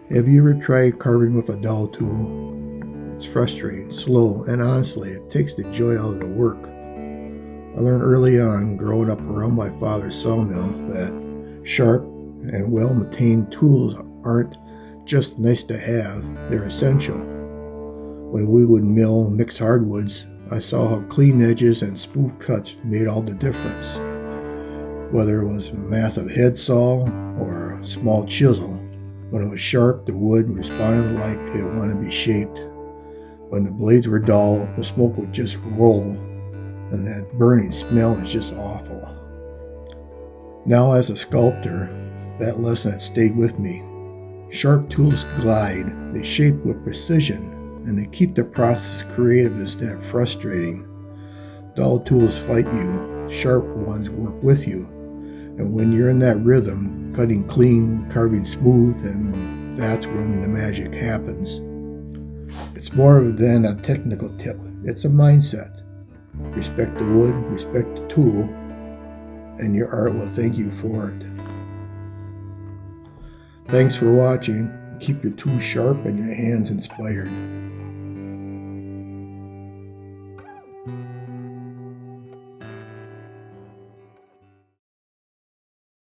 Have you ever tried carving with a dull tool? It's frustrating, slow, and honestly, it takes the joy out of the work. I learned early on, growing up around my father's sawmill, that sharp and well-maintained tools aren't just nice to have, they're essential. When we would mill mixed hardwoods, I saw how clean edges and smooth cuts made all the difference. Whether it was a massive head saw or a small chisel, when it was sharp, the wood responded like it wanted to be shaped. When the blades were dull, the smoke would just roll, and that burning smell was just awful. Now, as a sculptor, that lesson had stayed with me. Sharp tools glide, they shape with precision, and they keep the process creative instead of frustrating. Dull tools fight you, sharp ones work with you. And when you're in that rhythm, cutting clean, carving smooth, and that's when the magic happens. It's more than a technical tip, it's a mindset. Respect the wood, respect the tool, and your art will thank you for it. Thanks for watching. Keep your tools sharp and your hands inspired.